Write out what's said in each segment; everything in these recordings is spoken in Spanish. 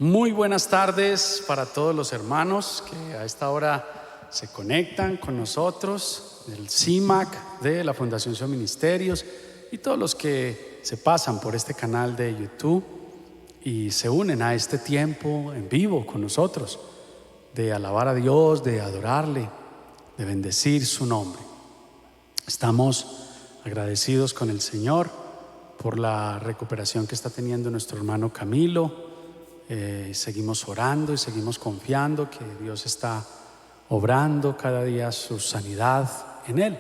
Muy buenas tardes para todos los hermanos que a esta hora se conectan con nosotros, del CIMAC, de la Fundación Sion Ministerios, y todos los que se pasan por este canal de YouTube y se unen a este tiempo en vivo con nosotros, de alabar a Dios, de adorarle, de bendecir su nombre. Estamos agradecidos con el Señor por la recuperación que está teniendo nuestro hermano Camilo. Seguimos orando y seguimos confiando que Dios está obrando cada día su sanidad en él.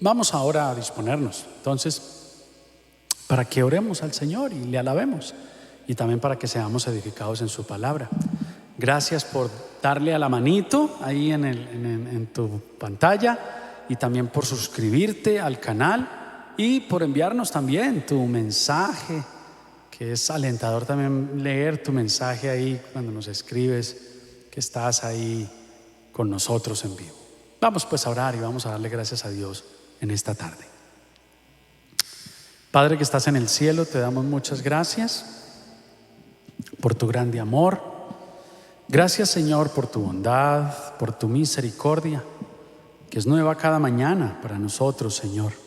Vamos ahora a disponernos entonces para que oremos al Señor y le alabemos, y también para que seamos edificados en su palabra. Gracias por darle a la manito ahí en tu pantalla, y también por suscribirte al canal y por enviarnos también tu mensaje, que es alentador también leer tu mensaje ahí cuando nos escribes que estás ahí con nosotros en vivo. Vamos pues a orar y vamos a darle gracias a Dios en esta tarde. Padre que estás en el cielo, te damos muchas gracias por tu grande amor. Gracias, Señor, por tu bondad, por tu misericordia, que es nueva cada mañana para nosotros, Señor.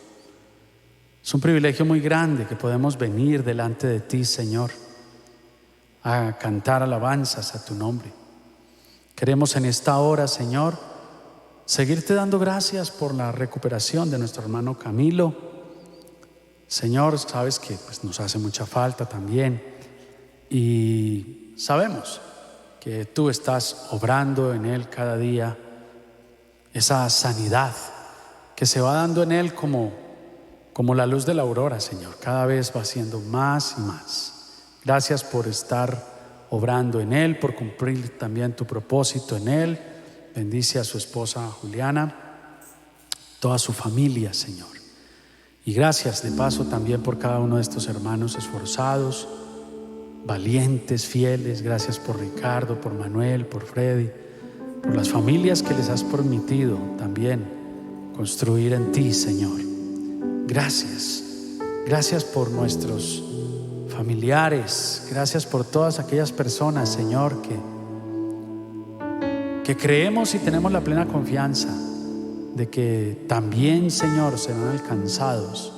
Es un privilegio muy grande que podemos venir delante de ti, Señor, a cantar alabanzas a tu nombre. Queremos en esta hora, Señor, seguirte dando gracias por la recuperación de nuestro hermano Camilo. Señor, sabes que nos hace mucha falta también, y sabemos que tú estás obrando en él cada día esa sanidad que se va dando en él como la luz de la aurora, Señor. Cada vez va siendo más y más. Gracias por estar obrando en él, por cumplir también tu propósito en él. Bendice a su esposa Juliana, toda su familia, Señor. Y gracias de paso también por cada uno de estos hermanos esforzados, valientes, fieles. Gracias por Ricardo, por Manuel, por Freddy, por las familias que les has permitido también construir en ti, Señor. Gracias por nuestros familiares. Gracias por todas aquellas personas, Señor, que creemos y tenemos la plena confianza de que también, Señor, serán alcanzados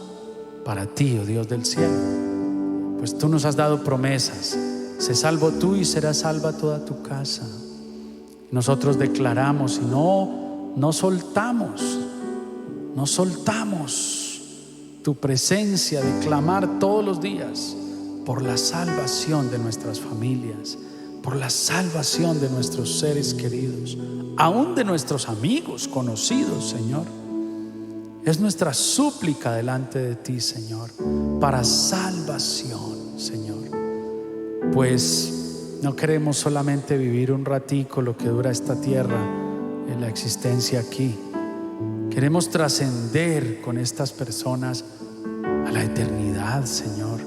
para ti, oh Dios del cielo. Pues tú nos has dado promesas: sé salvo tú y será salva toda tu casa. Nosotros declaramos y no soltamos tu presencia, de clamar todos los días por la salvación de nuestras familias, por la salvación de nuestros seres queridos, aún de nuestros amigos conocidos, Señor. Es nuestra súplica delante de ti, Señor, para salvación, Señor. Pues no queremos solamente vivir un ratico lo que dura esta tierra en la existencia aquí. Queremos trascender con estas personas a la eternidad, Señor.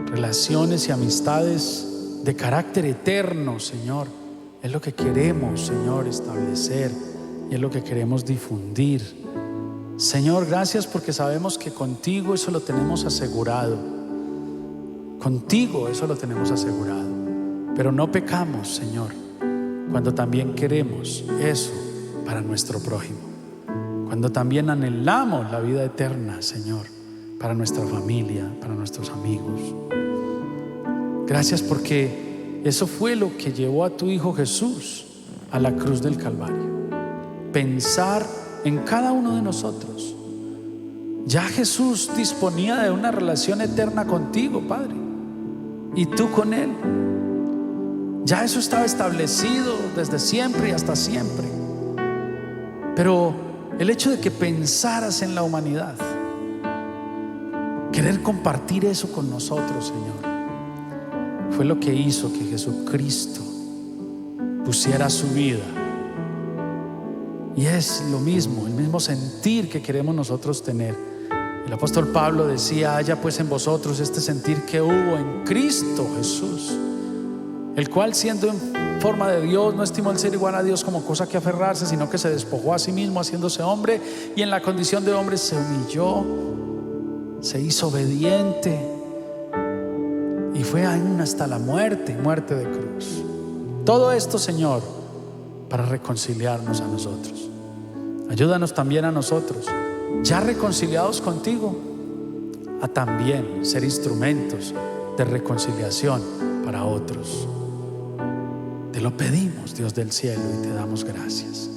Relaciones y amistades de carácter eterno, Señor, es lo que queremos, Señor, establecer, y es lo que queremos difundir. Señor, gracias porque sabemos que contigo eso lo tenemos asegurado. Contigo eso lo tenemos asegurado. Pero no pecamos, Señor, cuando también queremos eso para nuestro prójimo, cuando también anhelamos la vida eterna, Señor, para nuestra familia, para nuestros amigos. Gracias porque eso fue lo que llevó a tu Hijo Jesús a la cruz del Calvario. Pensar en cada uno de nosotros. Ya Jesús disponía de una relación eterna contigo, Padre, y tú con Él. Ya eso estaba establecido desde siempre y hasta siempre. Pero el hecho de que pensaras en la humanidad, querer compartir eso con nosotros, Señor, fue lo que hizo que Jesucristo pusiera su vida. Y es lo mismo, el mismo sentir que queremos nosotros tener. El apóstol Pablo decía: haya pues en vosotros este sentir que hubo en Cristo Jesús, el cual, siendo en forma de Dios, no estimó el ser igual a Dios como cosa que aferrarse, sino que se despojó a sí mismo, haciéndose hombre, y en la condición de hombre se humilló, se hizo obediente y fue aún hasta la muerte y muerte de cruz. Todo esto, Señor, para reconciliarnos a nosotros. Ayúdanos también a nosotros, ya reconciliados contigo, a también ser instrumentos de reconciliación para otros. Te lo pedimos, Dios del cielo, y te damos gracias,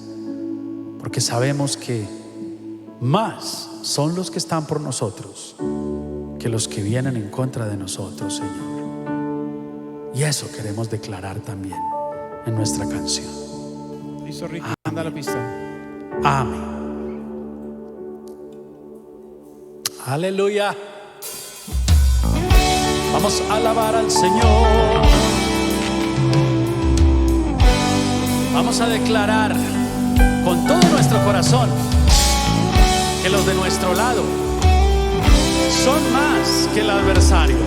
porque sabemos que más son los que están por nosotros que los que vienen en contra de nosotros, Señor. Y eso queremos declarar también en nuestra canción. Listo, Ricky, anda la pista. Amén. Aleluya. Vamos a alabar al Señor. Vamos a declarar con todo nuestro corazón que los de nuestro lado son más que el adversario.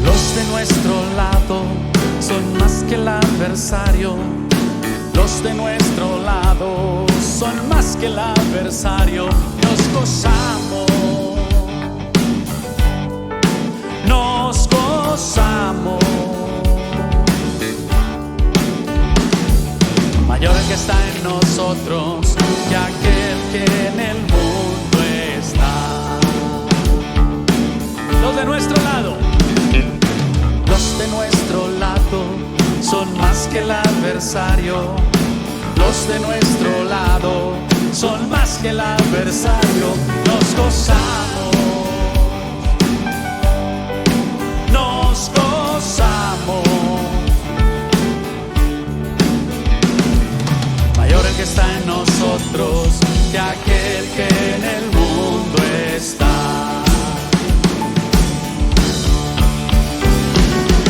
Los de nuestro lado son más que el adversario. Los de nuestro lado son más que el adversario. Nos gozamos, nos gozamos. Mayor el que está en nosotros que aquel que en el mundo está. Los de nuestro lado, los de nuestro lado son más que el adversario. Los de nuestro lado son más que el adversario. Nos gozamos, nos gozamos. Mayor el que está en nosotros que aquel que en el mundo está.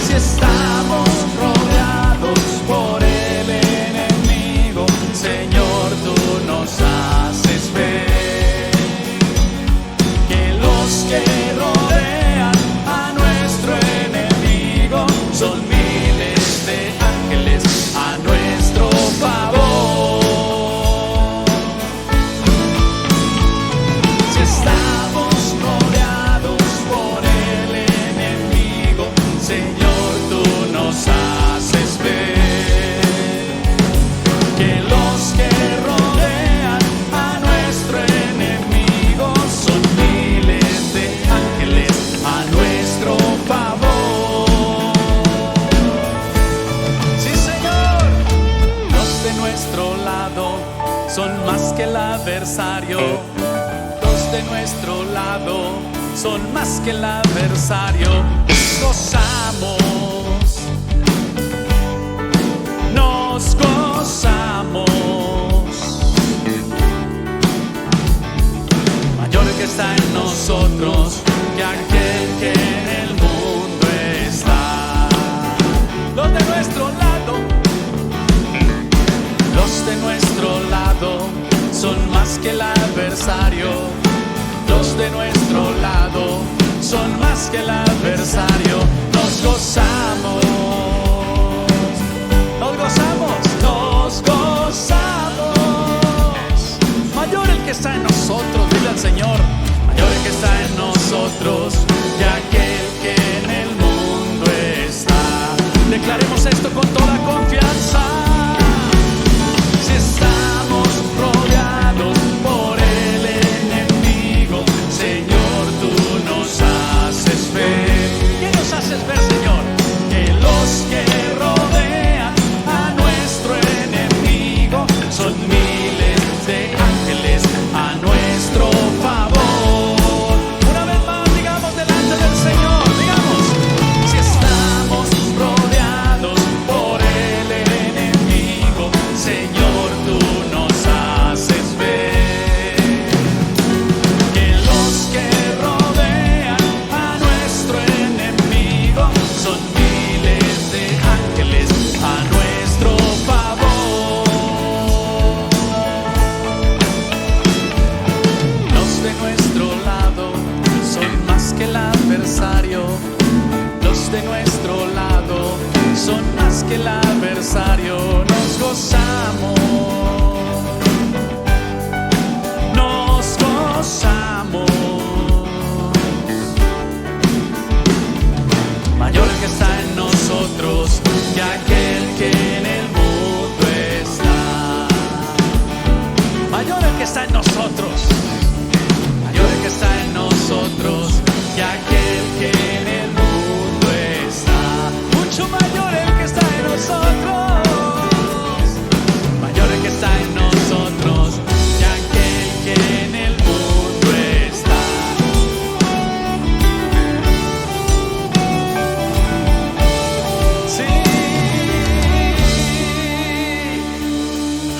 Si estamos rodeados por el enemigo, Señor, tú nos haces ver que los que rodean a nuestro enemigo son miles de ángeles a nuestro favor. Si estamos rodeados por el enemigo, Señor, tú nos haces ver que los que rodean a nuestro enemigo son miles de ángeles a nuestro favor. Sí, Señor, los de nuestro lado son más que el adversario. Los de nuestro lado son más que el adversario. Gozamos, nos gozamos. Mayor el que está en nosotros que aquel que en el mundo está. Los de nuestro lado, los de nuestro lado son más que el adversario. Los de nuestro lado son más que el adversario. Nos gozamos, nos gozamos, nos gozamos. Mayor el que está en nosotros, dile al Señor. Mayor el que está en nosotros que aquel que en el mundo está. Declaremos esto con toda confianza. Si estamos rodeados por el enemigo, Señor, tú nos haces ver que el adversario nos gozamos, nos gozamos. Mayor el que está en nosotros que aquel que en el mundo está. Mayor el que está en nosotros, mayor el que está en nosotros que aquel que en el mundo está. Mucho mayor el que está en nosotros, mayor el que está en nosotros que aquel que en el mundo está. Sí,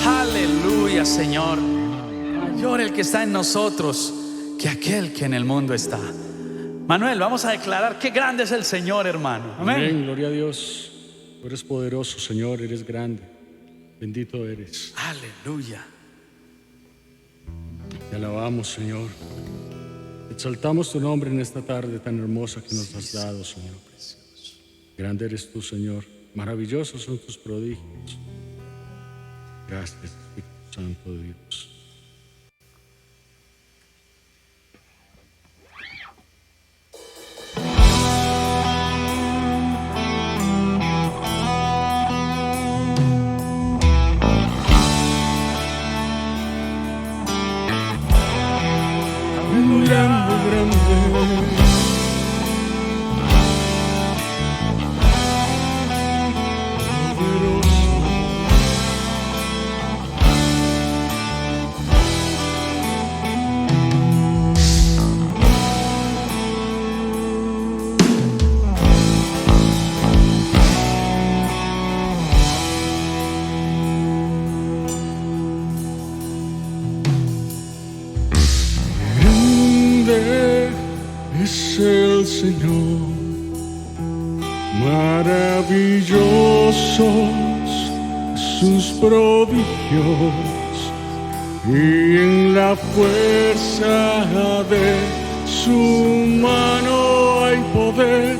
aleluya, Señor. Mayor el que está en nosotros que aquel que en el mundo está. Manuel, vamos a declarar qué grande es el Señor, hermano. Amén. Amén, gloria a Dios. Tú eres poderoso, Señor, eres grande. Bendito eres. Aleluya. Te alabamos, Señor. Exaltamos tu nombre en esta tarde tan hermosa que nos has dado, Señor. Grande eres tú, Señor. Maravillosos son tus prodigios. Gracias, Espíritu Santo de Dios. Grande, grande. Es el Señor, maravillosos sus prodigios, y en la fuerza de su mano hay poder,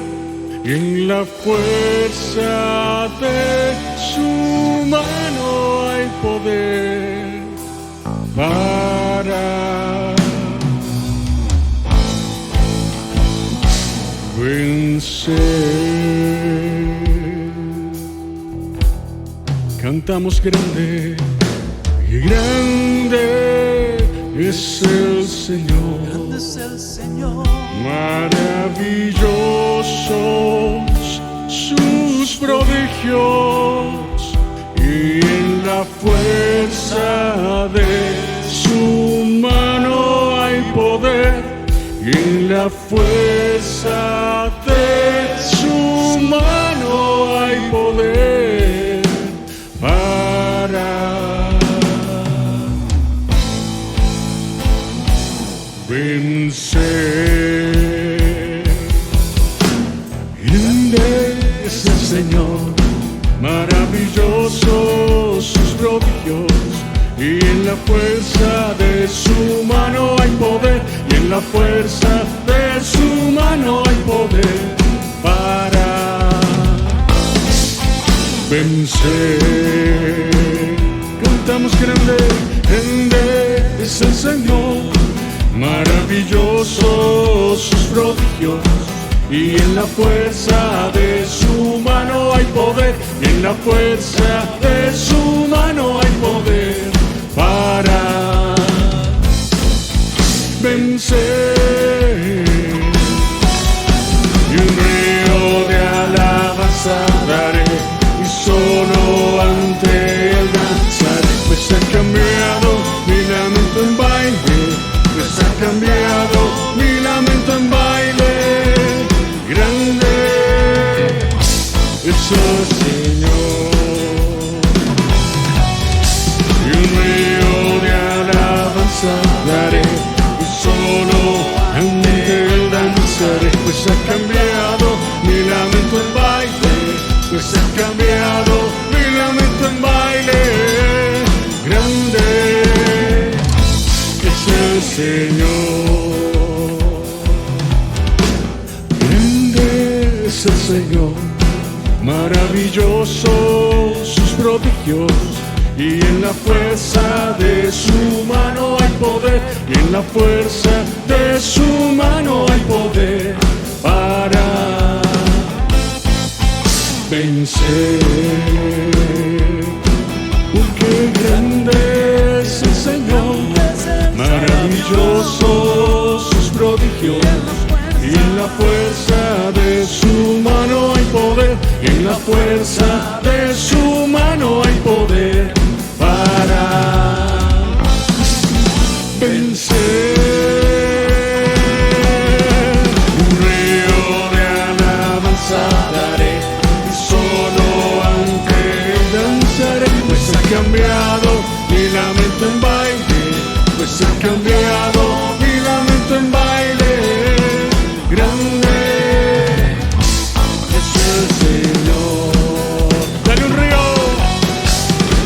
y en la fuerza de su mano hay poder para vencer. Cantamos grande, y grande es el Señor. Grande es el Señor. Maravillosos sus prodigios, y en la fuerza de su mano hay poder, y en la fuerza de su mano hay poder para vencer. Grande es el Señor, maravillosos sus prodigios, y en la fuerza de su mano hay poder, y en la fuerza de su mano hay poder para vencer. Cantamos grande, grande es el Señor, maravillosos sus prodigios, y en la fuerza de su mano hay poder, y en la fuerza de su mano hay poder para vencer. Y un río de alabanza daré, y solo ante él danzaré, pues ha cambiado mi lamento en baile, pues ha cambiado mi lamento en baile. Grande es el Señor, y un río de alabanza daré, y solo ante él danzaré, pues ha cambiado mi lamento en baile, pues ha cambiado mi lamento en baile. Grande es el Señor, grande es el Señor, Maravillosos sus prodigios, y en la fuerza de su mano hay poder, y en la fuerza de su mano hay poder para vencer. Porque grande es el Señor, maravillosos sus prodigios, y en la fuerza de su mano hay poder, y en la fuerza de su mano hay poder para vencer. Un río de alabanza daré, y solo ante él danzaré, pues ha cambiado mi lamento en baile, pues ha cambiado mi lamento en baile. Grande es el Señor. Dale un río,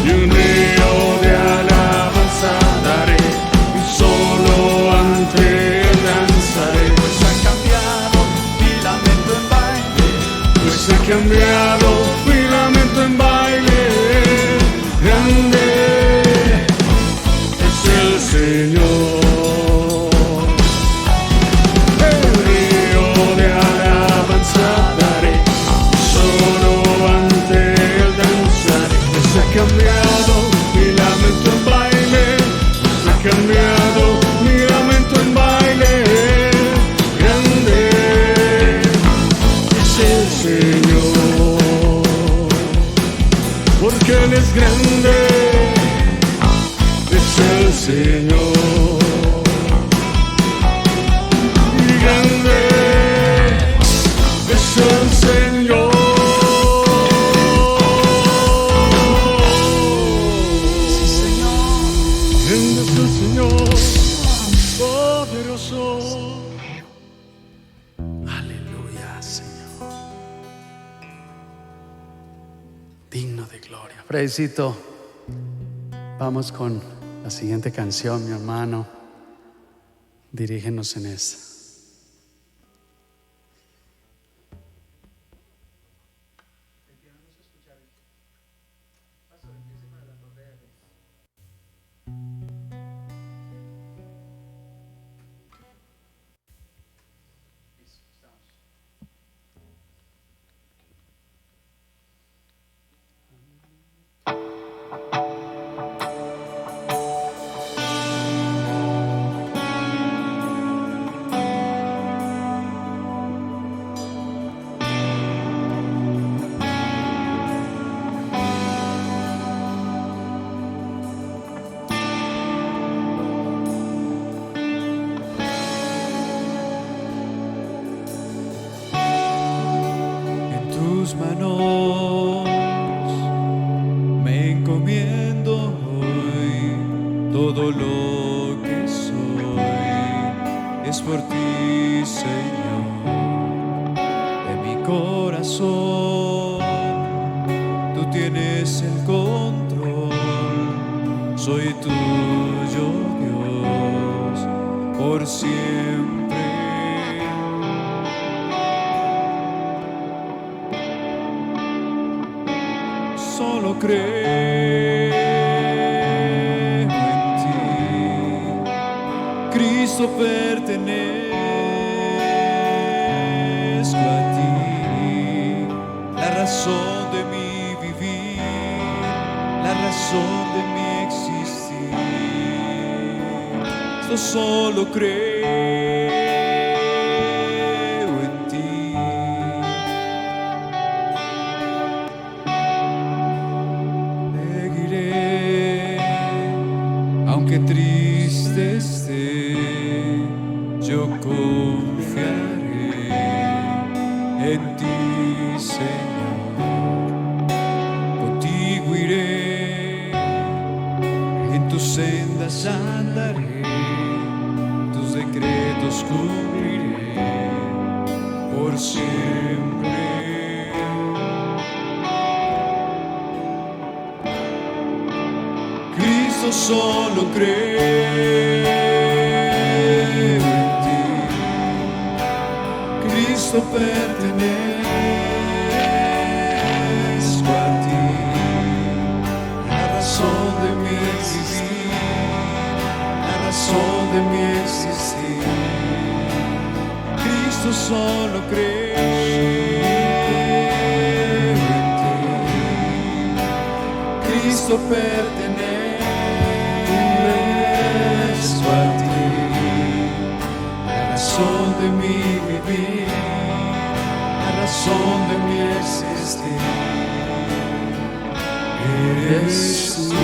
y un río de alabanza daré, y solo ante él danzaré, pues ha cambiado mi lamento en baile, pues ha cambiado mi lamento en baile. Grande es el Señor. Cambiado mi lamento en baile, ha cambiado mi lamento en baile. Grande es el Señor, porque Él es grande, es el Señor. Y grande es el Señor. Digno de gloria. Fredicito, vamos con la siguiente canción, mi hermano. Dirígenos en esta. Manos me encomiendo hoy, todo lo que soy es por ti, Señor. De mi corazón tú tienes el control, soy tuyo, Dios, por siempre. Solo creo en ti, Cristo, pertenezco a ti, la razón de mi vivir, la razón de mi existir. Yo solo creo en ti. Aunque triste esté, yo confiaré en ti, Señor. Contigo iré, en tus sendas andaré, tus decretos cumpliré por siempre. Solo creo en ti, Cristo, pertenezco pertenezco a ti, la razón de mi vivir, la razón de mi existir, eres tú.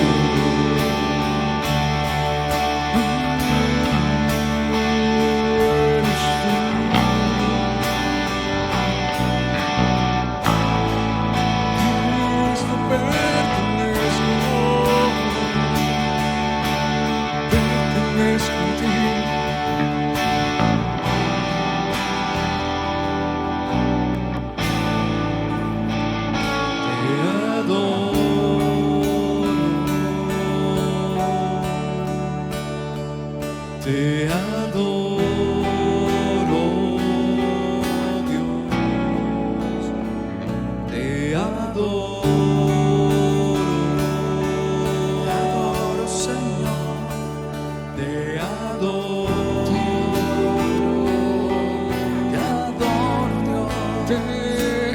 Te adoro, Dios, te adoro, Señor, te adoro, Dios, te adoro.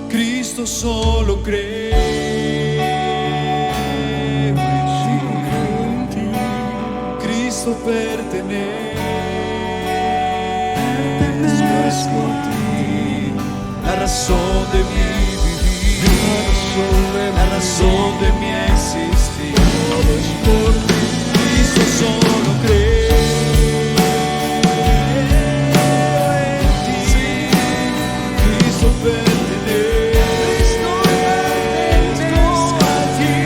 Cristo, solo creo en ti. Cristo, pertenezco a ti, la razón de mi vivir, la razón de mi existir. Cristo, solo creo en ti. Cristo, pertenezco a ti,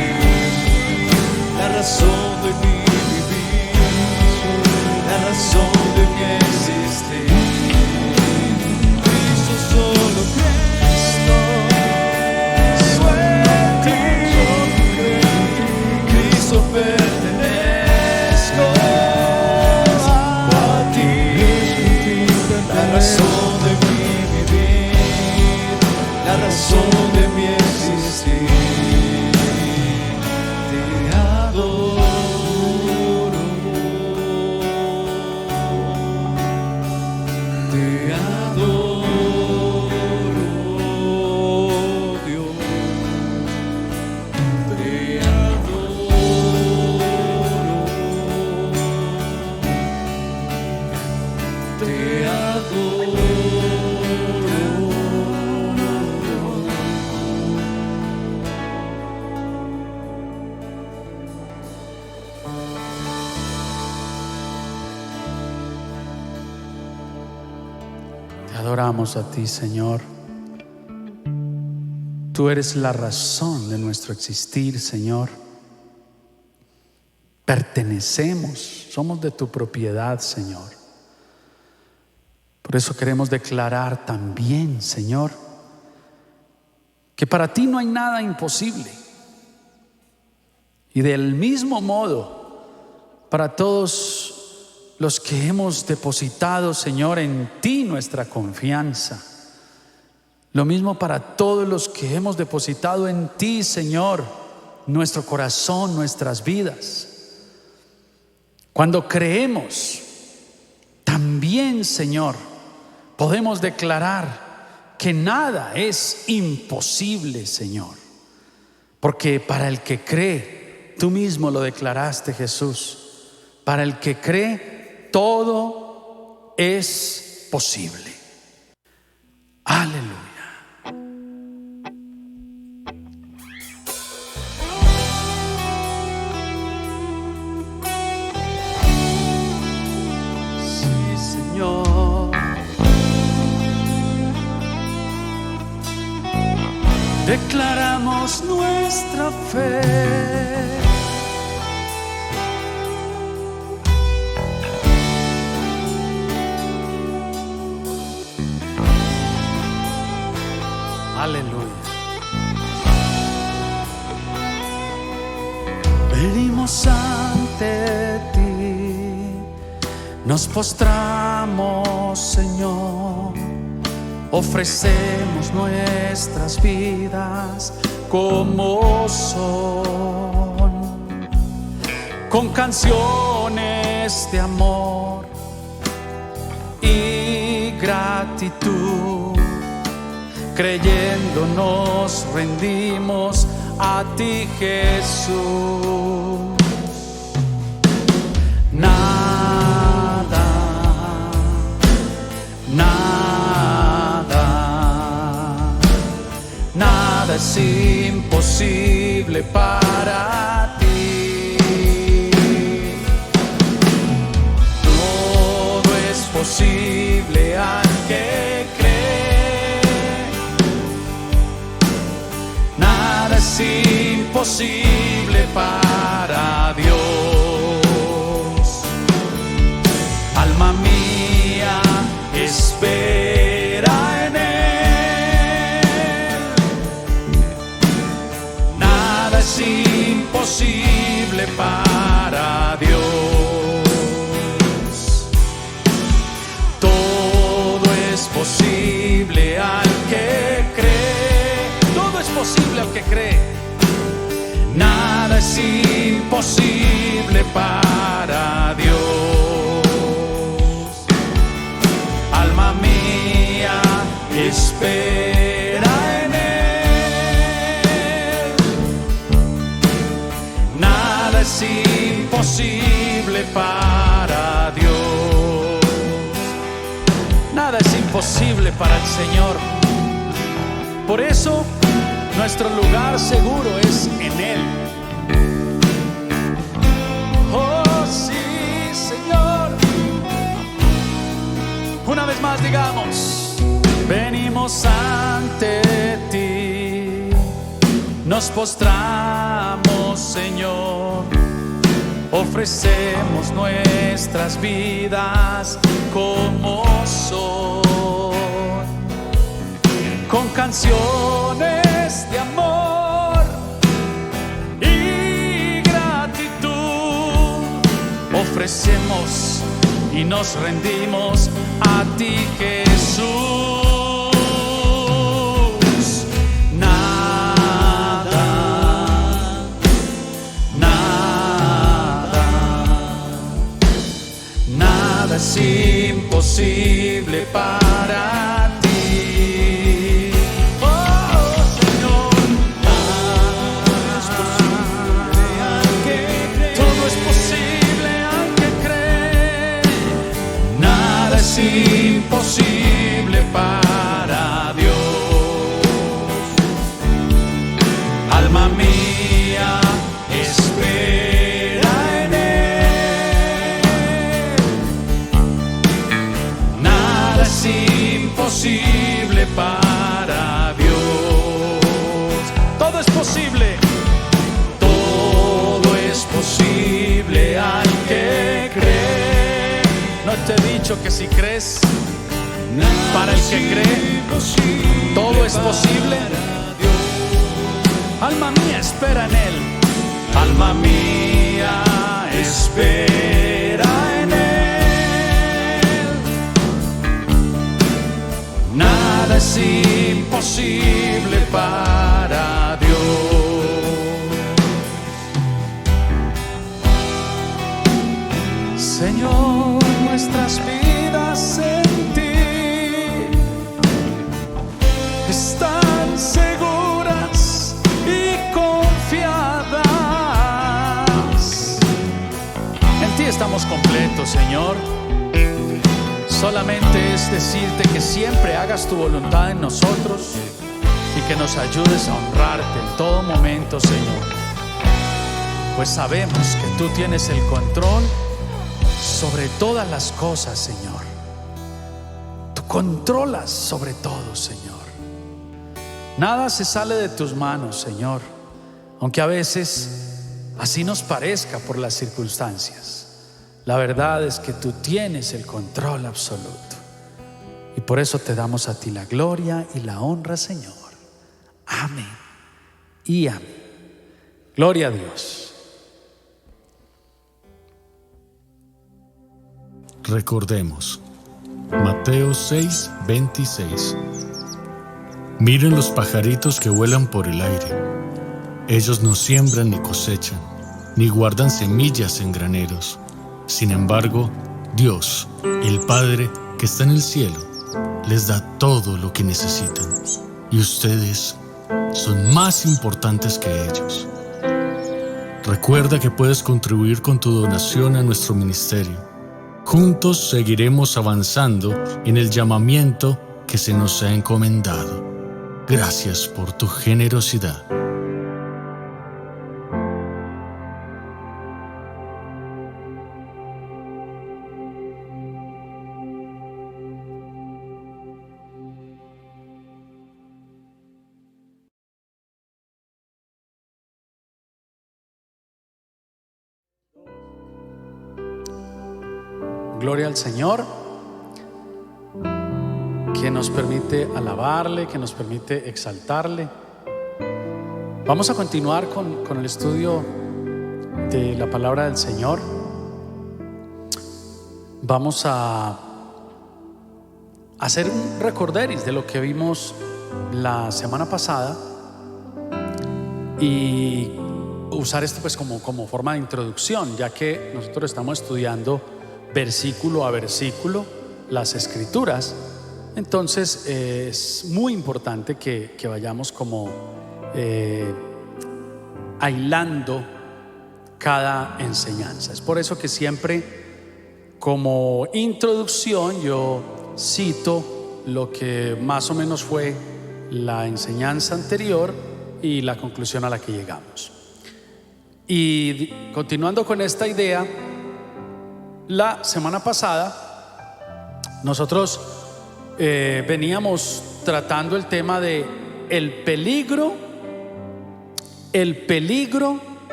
la razón de mi vivir, la razón de mi existir. Cristo, solo Cristo, Cristo, pertenezco a ti, la razón de mi vivir, la razón de mi existir. Te adoro, Dios, te adoro, te adoro. Te adoramos a ti, Señor. Tú eres la razón de nuestro existir, Señor. pertenecemos, somos de tu propiedad, Señor. Por eso queremos declarar también, Señor, que para ti no hay nada imposible. Y del mismo modo, para todos los que hemos depositado, Señor, en ti nuestra confianza, lo mismo para todos los que hemos depositado en ti, Señor, nuestro corazón, nuestras vidas. Cuando creemos, también, Señor, podemos declarar que nada es imposible, Señor. Porque para el que cree, tú mismo lo declaraste, Jesús, para el que cree, todo es posible. Aleluya. Declaramos nuestra fe. Aleluya. Venimos ante ti, nos postramos, Señor. Ofrecemos nuestras vidas como son, con canciones de amor y gratitud, creyendo nos rendimos a ti, Jesús. Nada es imposible para ti. Todo es posible al que cree. Nada es imposible para Dios. Alma mía, espera en Él. Es imposible para Dios. Todo es posible al que cree. Todo es posible al que cree. Nada es imposible para Dios. Alma mía, espera en Él. Es imposible para Dios. Nada es imposible para el Señor. Por eso nuestro lugar seguro es en Él. Oh sí, Señor. Una vez más digamos: venimos ante ti, nos postramos, Señor, ofrecemos nuestras vidas como son, con canciones de amor y gratitud, ofrecemos y nos rendimos a ti, Jesús. Es imposible para ti. Oh Señor, todo es posible al que cree. Todo es posible al que cree. Nada es imposible para Dios. Alma mía, espera en Él. See dicho que si crees, para el que cree, todo es posible. Alma mía, espera en Él. Alma mía, espera en Él. Nada es imposible para Dios. Señor, nuestras vidas en ti están seguras y confiadas. En ti estamos completos, Señor. Solamente es decirte que siempre hagas tu voluntad en nosotros y que nos ayudes a honrarte en todo momento, Señor. Pues sabemos que tú tienes el control sobre todas las cosas, Señor. Tú controlas sobre todo, Señor. Nada se sale de tus manos, Señor, aunque a veces así nos parezca por las circunstancias. La verdad es que tú tienes el control absoluto y por eso te damos a ti la gloria y la honra, Señor. Amén y amén. Gloria a Dios. Recordemos, Mateo 6:26. Miren los pajaritos que vuelan por el aire. Ellos no siembran ni cosechan, ni guardan semillas en graneros. Sin embargo, Dios, el Padre que está en el cielo, les da todo lo que necesitan. Y ustedes son más importantes que ellos. Recuerda que puedes contribuir con tu donación a nuestro ministerio. Juntos seguiremos avanzando en el llamamiento que se nos ha encomendado. Gracias por tu generosidad. Gloria al Señor, que nos permite alabarle, que nos permite exaltarle. Vamos a continuar con el estudio de la palabra del Señor. Vamos a hacer un recorderis de lo que vimos la semana pasada y usar esto pues como forma de introducción, ya que nosotros estamos estudiando versículo a versículo las escrituras. Entonces es muy importante que vayamos como hilando cada enseñanza. Es por eso que siempre como introducción yo cito lo que más o menos fue la enseñanza anterior y la conclusión a la que llegamos. Y continuando con esta idea, la semana pasada nosotros veníamos tratando el tema de el peligro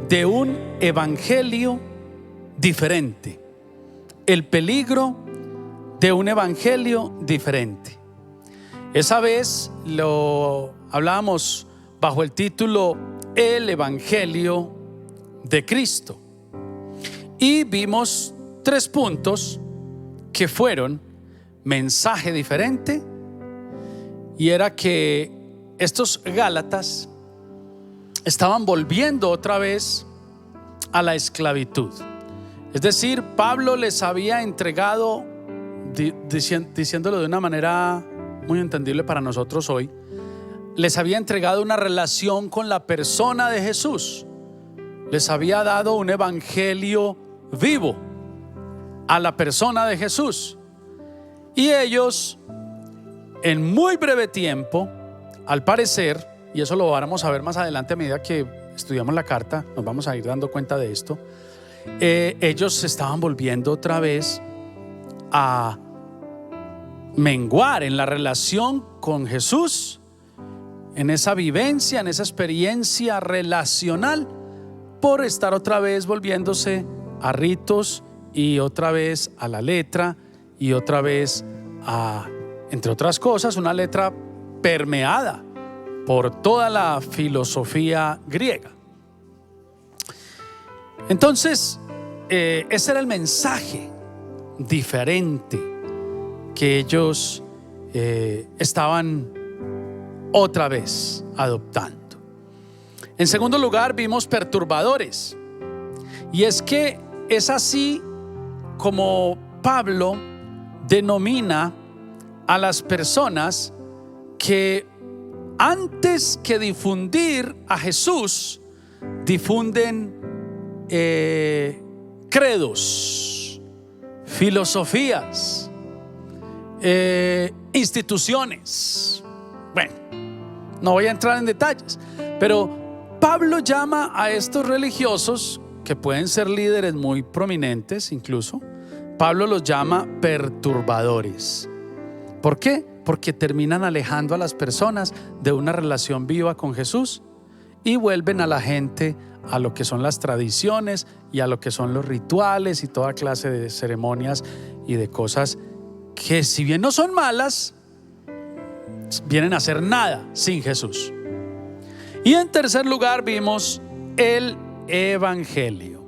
de un evangelio diferente. El peligro de un evangelio diferente. Esa vez lo hablábamos bajo el título El Evangelio de Cristo. Y vimos 3 puntos que fueron mensaje diferente, y era que estos gálatas estaban volviendo otra vez a la esclavitud. Es decir, Pablo les había entregado, diciéndolo de una manera muy entendible para nosotros hoy, les había entregado una relación con la persona de Jesús. Les había dado un evangelio vivo a la persona de Jesús, y ellos en muy breve tiempo, al parecer, y eso lo vamos a ver más adelante a medida que estudiamos la carta, nos vamos a ir dando cuenta de esto, ellos se estaban volviendo otra vez a menguar en la relación con Jesús, en esa vivencia, en esa experiencia relacional, por estar otra vez volviéndose a ritos y otra vez a la letra y otra vez a, entre otras cosas, una letra permeada por toda la filosofía griega. Entonces, ese era el mensaje diferente que ellos estaban otra vez adoptando. En segundo lugar, vimos perturbadores. Y es que es así como Pablo denomina a las personas que antes que difundir a Jesús, difunden credos, filosofías, instituciones. Bueno, no voy a entrar en detalles, pero Pablo llama a estos religiosos, que pueden ser líderes muy prominentes incluso, Pablo los llama perturbadores. ¿Por qué? Porque terminan alejando a las personas de una relación viva con Jesús y vuelven a la gente a lo que son las tradiciones y a lo que son los rituales y toda clase de ceremonias y de cosas que, si bien no son malas, vienen a hacer nada sin Jesús. Y en tercer lugar vimos el Evangelio.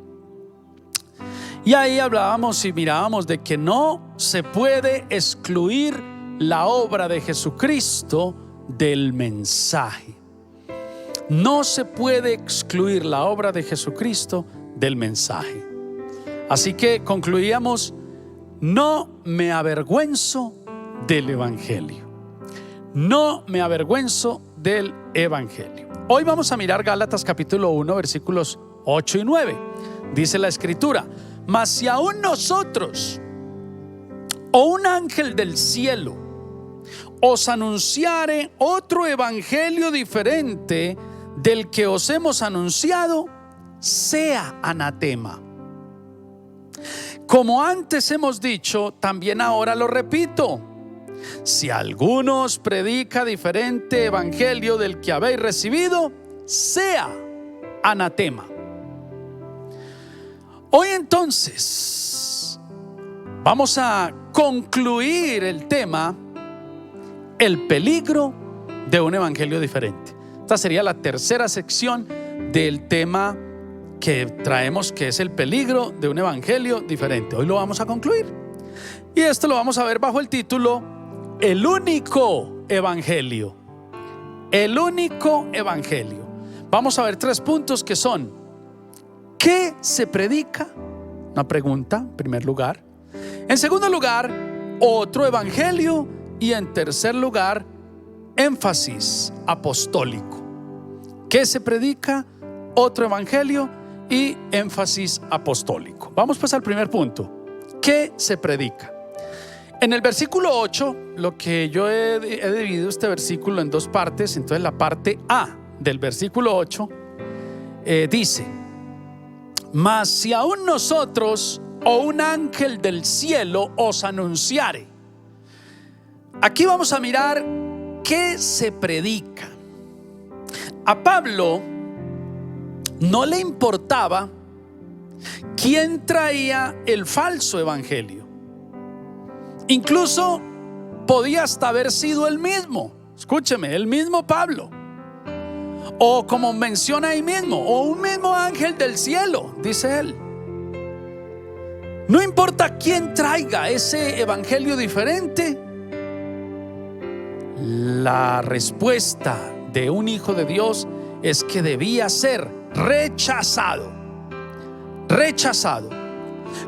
Y ahí hablábamos y mirábamos de que no se puede excluir la obra de Jesucristo del mensaje. No se puede excluir la obra de Jesucristo del mensaje. Así que concluíamos: no me avergüenzo del Evangelio. No me avergüenzo del Evangelio. Hoy vamos a mirar Gálatas capítulo 1, versículos 8 y 9. Dice la Escritura: mas si aún nosotros o un ángel del cielo os anunciare otro evangelio diferente del que os hemos anunciado, sea anatema. Como antes hemos dicho, también ahora lo repito: si alguno os predica diferente evangelio del que habéis recibido, sea anatema. Hoy entonces vamos a concluir el tema: el peligro de un evangelio diferente. Esta sería la tercera sección del tema que traemos, que es el peligro de un evangelio diferente. Hoy lo vamos a concluir, y esto lo vamos a ver bajo el título: el único evangelio. El único evangelio. Vamos a ver 3 puntos que son: ¿qué se predica? Una pregunta, en primer lugar. En segundo lugar, otro evangelio. Y en tercer lugar, énfasis apostólico. ¿Qué se predica? Otro evangelio y énfasis apostólico. Vamos pues al primer punto: ¿qué se predica? En el versículo 8, lo que yo he dividido este versículo en 2 partes. Entonces la parte A del versículo 8 dice: mas si aún nosotros o un ángel del cielo os anunciare. Aquí vamos a mirar qué se predica. A Pablo no le importaba quién traía el falso evangelio. Incluso podía hasta haber sido el mismo. Escúcheme, el mismo Pablo. O como menciona ahí mismo, o un mismo ángel del cielo, dice él. No importa quién traiga ese evangelio diferente, la respuesta de un hijo de Dios es que debía ser rechazado. Rechazado.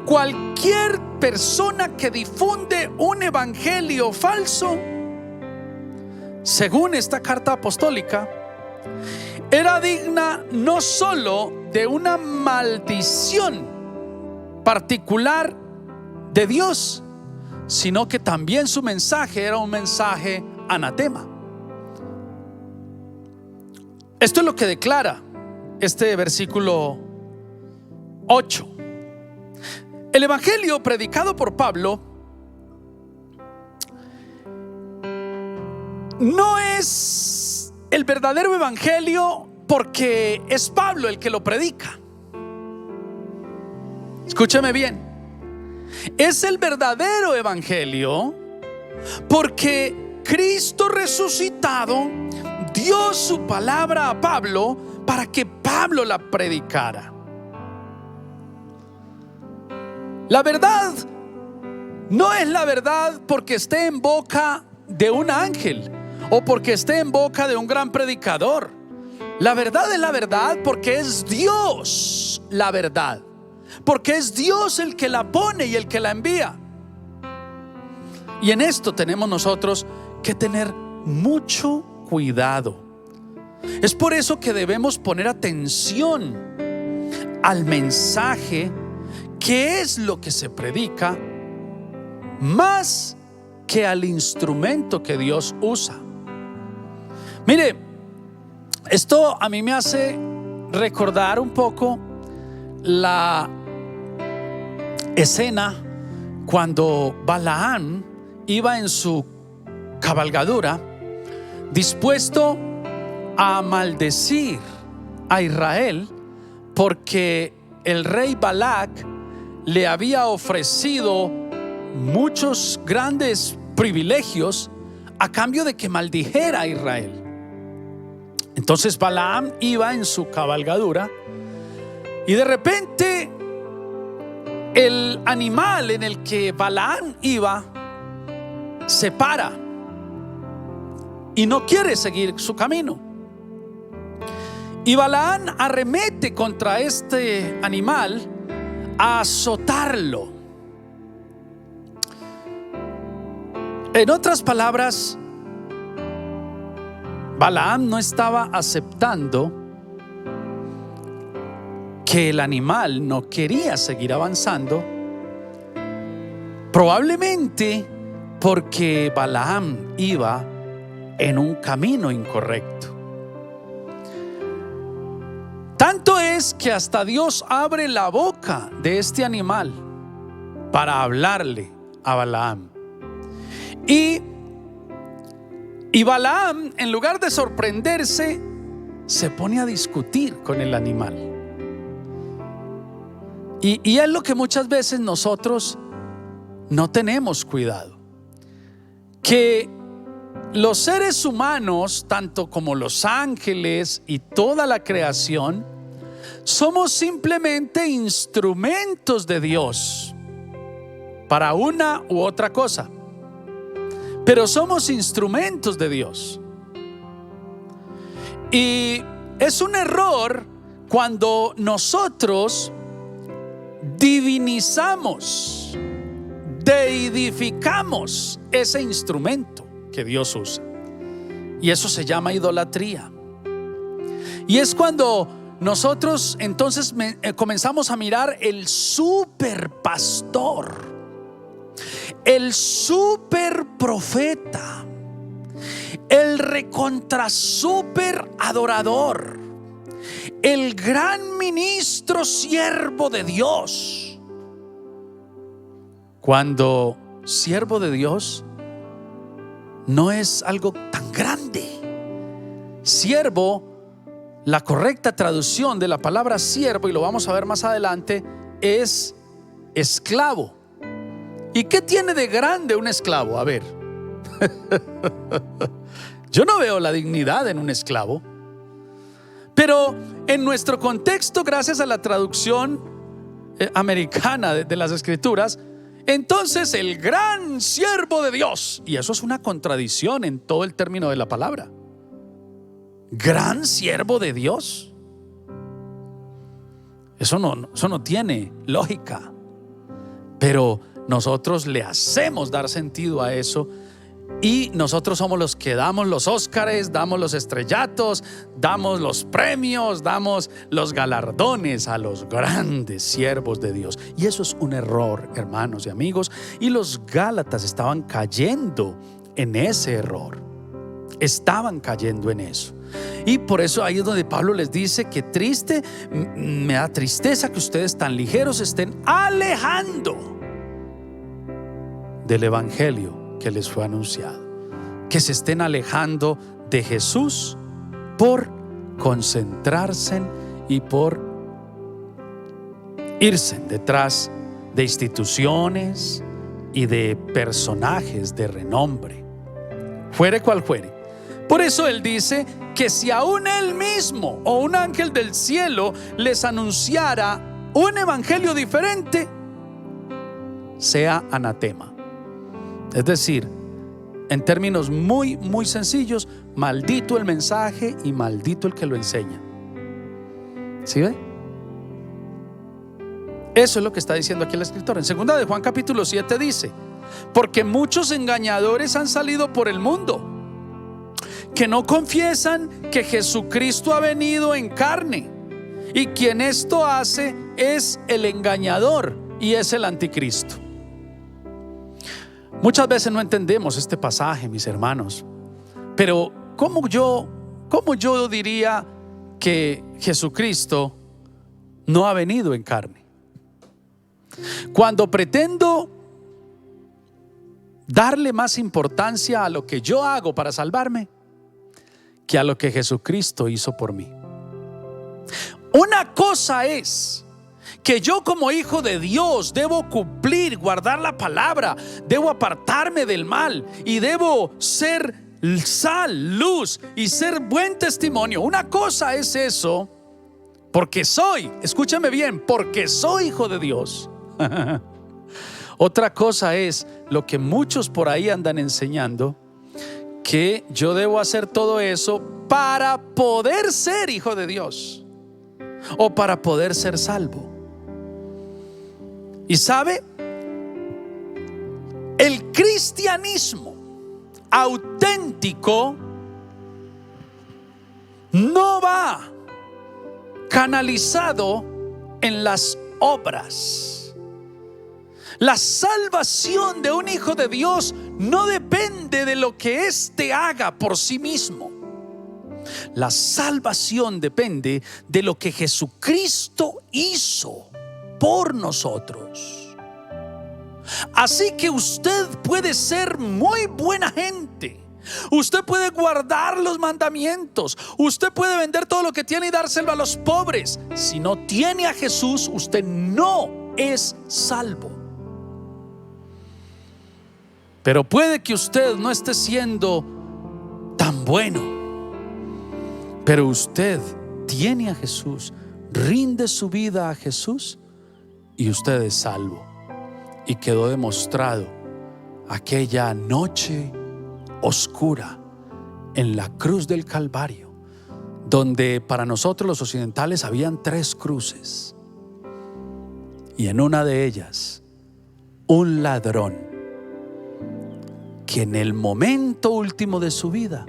Cualquier persona que difunde un evangelio falso, según esta carta apostólica, era digna no solo de una maldición particular de Dios, sino que también su mensaje era un mensaje anatema. Esto es lo que declara este versículo 8. El evangelio predicado por Pablo no es el verdadero evangelio porque es Pablo el que lo predica. Escúcheme bien. Es el verdadero evangelio porque Cristo resucitado dio su palabra a Pablo para que Pablo la predicara. La verdad no es la verdad porque esté en boca de un ángel o porque esté en boca de un gran predicador. La verdad es la verdad porque es Dios la verdad, porque es Dios el que la pone y el que la envía. Y en esto tenemos nosotros que tener mucho cuidado. Es por eso que debemos poner atención al mensaje, que es lo que se predica, más que al instrumento que Dios usa. Mire, esto a mí me hace recordar un poco la escena cuando Balaam iba en su cabalgadura dispuesto a maldecir a Israel porque el rey Balac le había ofrecido muchos grandes privilegios a cambio de que maldijera a Israel. Entonces Balaam iba en su cabalgadura y de repente el animal en el que Balaam iba se para y no quiere seguir su camino. Y Balaam arremete contra este animal a azotarlo. En otras palabras, Balaam no estaba aceptando que el animal no quería seguir avanzando, probablemente porque Balaam iba en un camino incorrecto. Tanto es que hasta Dios abre la boca de este animal para hablarle a Balaam. Y Balaam, en lugar de sorprenderse, se pone a discutir con el animal. Y es lo que muchas veces nosotros no tenemos cuidado, que los seres humanos, tanto como los ángeles y toda la creación, somos simplemente instrumentos de Dios para una u otra cosa. Pero somos instrumentos de Dios. Y es un error cuando nosotros divinizamos, deidificamos ese instrumento que Dios usa. Y eso se llama idolatría. Y es cuando nosotros entonces comenzamos a mirar el superpastor, el super profeta, el recontra super adorador, el gran ministro siervo de Dios, cuando siervo de Dios no es algo tan grande. Siervo, la correcta traducción de la palabra siervo, y lo vamos a ver más adelante, es esclavo. ¿Y qué tiene de grande un esclavo? A ver, yo no veo la dignidad en un esclavo. Pero en nuestro contexto, gracias a la traducción americana de las escrituras, entonces el gran siervo de Dios, y eso es una contradicción en todo el término de la palabra. Gran siervo de Dios, eso no tiene lógica. Pero nosotros le hacemos dar sentido a eso, y nosotros somos los que damos los Óscares, damos los estrellatos, damos los premios, damos los galardones a los grandes siervos de Dios. Y eso es un error, hermanos y amigos. Y los Gálatas estaban cayendo en ese error. Estaban cayendo en eso. Y por eso ahí es donde Pablo les dice que triste, me da tristeza que ustedes tan ligeros estén alejando del evangelio que les fue anunciado, que se estén alejando de Jesús por concentrarse y por irse detrás de instituciones y de personajes de renombre, fuere cual fuere. Por eso Él dice que si aún Él mismo o un ángel del cielo les anunciara un evangelio diferente, sea anatema. Es decir, en términos muy sencillos, maldito el mensaje y maldito el que lo enseña. ¿Sí ve? Eso es lo que está diciendo aquí el escritor. En 2 de Juan capítulo 7 dice: porque muchos engañadores han salido por el mundo, que no confiesan que Jesucristo ha venido en carne, y quien esto hace es el engañador y es el anticristo. Muchas veces no entendemos este pasaje, mis hermanos, pero ¿cómo yo diría que Jesucristo no ha venido en carne? Cuando pretendo darle más importancia a lo que yo hago para salvarme que a lo que Jesucristo hizo por mí. Una cosa es que yo como hijo de Dios debo cumplir, guardar la palabra, debo apartarme del mal y debo ser sal, luz y ser buen testimonio. Una cosa es eso, porque soy, escúchame bien, porque soy hijo de Dios. Otra cosa es lo que muchos por ahí andan enseñando, que yo debo hacer todo eso para poder ser hijo de Dios o para poder ser salvo. Y sabe, el cristianismo auténtico no va canalizado en las obras. La salvación de un hijo de Dios no depende de lo que éste haga por sí mismo. La salvación depende de lo que Jesucristo hizo por nosotros. Así que usted puede ser muy buena gente, usted puede guardar los mandamientos, usted puede vender todo lo que tiene y dárselo a los pobres. Si no tiene a Jesús, usted no es salvo. Pero puede que usted no esté siendo tan bueno, pero usted tiene a Jesús, rinde su vida a Jesús y usted es salvo. Y quedó demostrado aquella noche oscura en la cruz del Calvario, donde para nosotros los occidentales habían 3 cruces, y en una de ellas un ladrón que en el momento último de su vida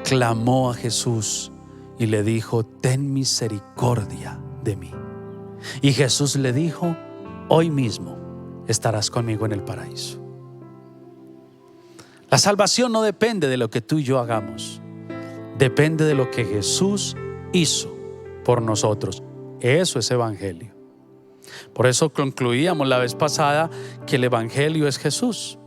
clamó a Jesús y le dijo: ten misericordia de mí. Y Jesús le dijo: hoy mismo estarás conmigo en el paraíso. La salvación no depende de lo que tú y yo hagamos, depende de lo que Jesús hizo por nosotros. Eso es evangelio. Por eso concluíamos la vez pasada que el evangelio es Jesús.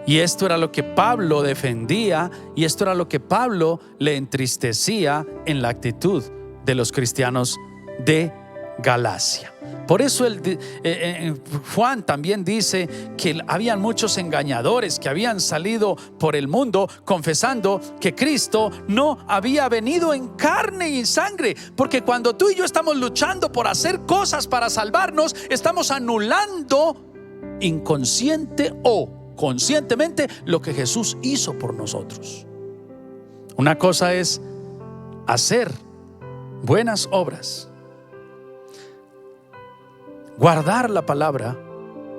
Y esto era lo que Pablo defendía, y esto era lo que Pablo le entristecía en la actitud de los cristianos de Galacia. Por eso Juan también dice que habían muchos engañadores que habían salido por el mundo confesando que Cristo no había venido en carne y sangre, porque cuando tú y yo estamos luchando por hacer cosas para salvarnos, estamos anulando inconsciente o conscientemente lo que Jesús hizo por nosotros. Una cosa es hacer buenas obras, guardar la palabra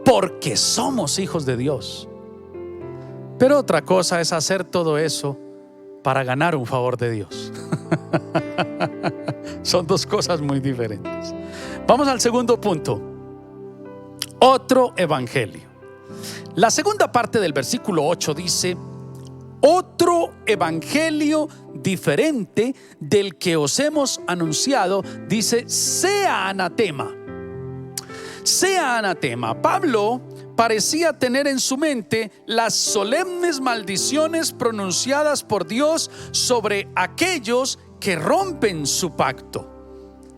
porque somos hijos de Dios, pero otra cosa es hacer todo eso para ganar un favor de Dios. Son 2 cosas muy diferentes. Vamos al segundo punto: otro evangelio. La segunda parte del versículo 8 dice: otro evangelio diferente del que os hemos anunciado, dice, sea anatema. Sea anatema. Pablo parecía tener en su mente las solemnes maldiciones pronunciadas por Dios sobre aquellos que rompen su pacto.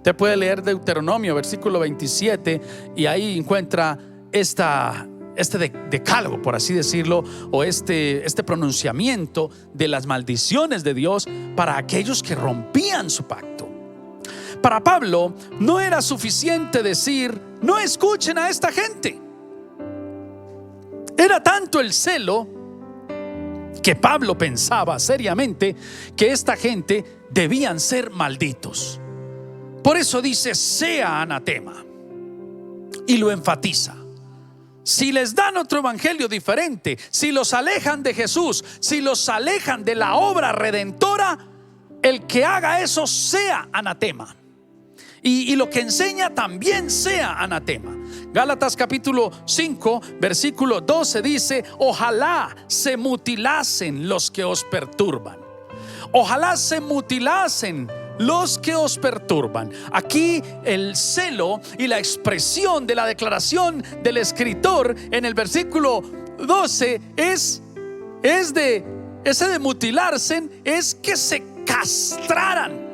Usted puede leer Deuteronomio, versículo 27, y ahí encuentra este decálogo, por así decirlo, o este pronunciamiento de las maldiciones de Dios para aquellos que rompían su pacto. Para Pablo no era suficiente decir: no escuchen a esta gente. Era tanto el celo que Pablo pensaba seriamente que esta gente debían ser malditos. Por eso dice: sea anatema, y lo enfatiza. Si les dan otro evangelio diferente, si los alejan de Jesús, si los alejan de la obra redentora, el que haga eso sea anatema. Y lo que enseña también sea anatema. Gálatas capítulo 5 versículo 12 dice: ojalá se mutilasen los que os perturban. Ojalá se mutilasen los que os perturban. Aquí el celo y la expresión de la declaración del escritor en el versículo 12 es de mutilarse, es que se castraran.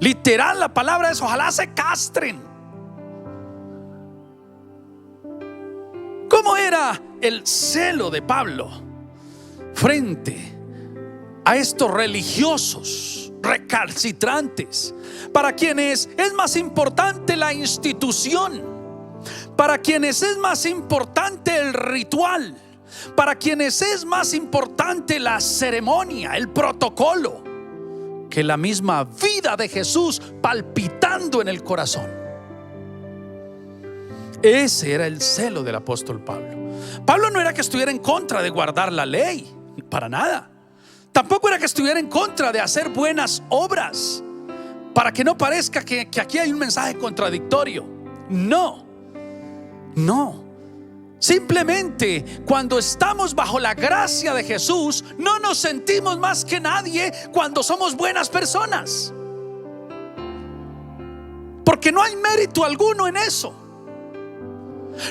Literal, la palabra es: ojalá se castren. ¿Cómo era el celo de Pablo frente a estos religiosos recalcitrantes, para quienes es más importante la institución, para quienes es más importante el ritual, para quienes es más importante la ceremonia, el protocolo, que la misma vida de Jesús palpitando en el corazón? Ese era el celo del apóstol Pablo. Pablo no era que estuviera en contra de guardar la ley, para nada. Tampoco era que estuviera en contra de hacer buenas obras, para que no parezca que aquí hay un mensaje contradictorio. No. Simplemente cuando estamos bajo la gracia de Jesús, no nos sentimos más que nadie cuando somos buenas personas, porque no hay mérito alguno en eso.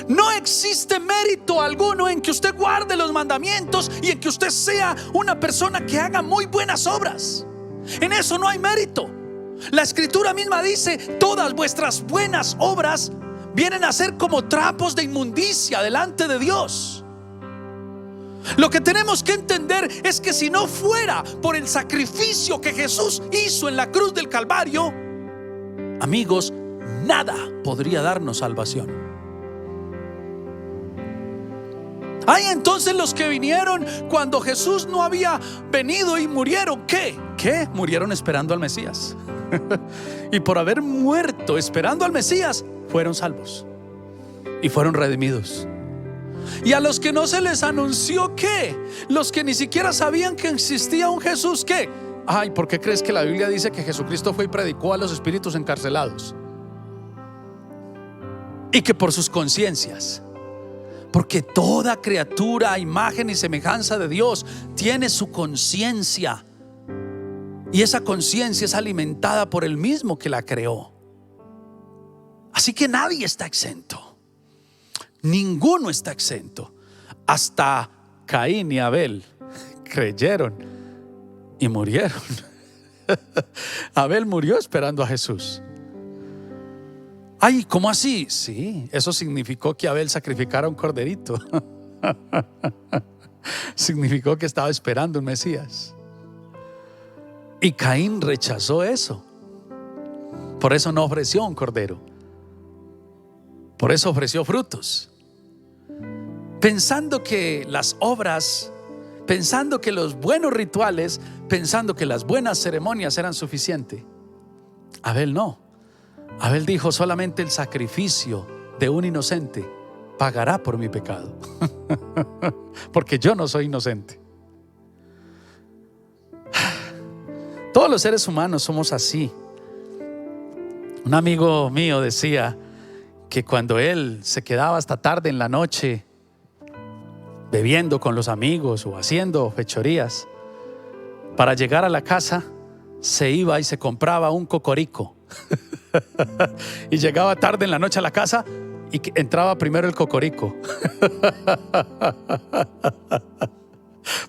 No existe mérito alguno en que usted guarde los mandamientos y en que usted sea una persona que haga muy buenas obras. En eso no hay mérito. La escritura misma dice: todas vuestras buenas obras vienen a ser como trapos de inmundicia delante de Dios. Lo que tenemos que entender es que si no fuera por el sacrificio que Jesús hizo en la cruz del Calvario, amigos, nada podría darnos salvación. Hay entonces los que vinieron cuando Jesús no había venido y murieron. ¿Qué? Murieron esperando al Mesías. Y por haber muerto esperando al Mesías, fueron salvos y fueron redimidos. Y a los que no se les anunció, ¿qué? Los que ni siquiera sabían que existía un Jesús, ¿qué? Ay, ¿por qué crees que la Biblia dice que Jesucristo fue y predicó a los espíritus encarcelados? Y que por sus conciencias, porque toda criatura a imagen y semejanza de Dios tiene su conciencia, y esa conciencia es alimentada por el mismo que la creó. Así que nadie está exento, ninguno está exento. Hasta Caín y Abel creyeron y murieron. Abel murió esperando a Jesús. Ay, ¿cómo así? Sí, eso significó que Abel sacrificara un corderito. Significó que estaba esperando un Mesías. Y Caín rechazó eso. Por eso no ofreció un cordero. Por eso ofreció frutos, pensando que las obras, pensando que los buenos rituales, pensando que las buenas ceremonias eran suficientes. Abel no. Abel dijo: solamente el sacrificio de un inocente pagará por mi pecado. Porque yo no soy inocente. Todos los seres humanos somos así. Un amigo mío decía que cuando él se quedaba hasta tarde en la noche bebiendo con los amigos o haciendo fechorías, para llegar a la casa se iba y se compraba un cocorico. Y llegaba tarde en la noche a la casa y entraba primero el cocorico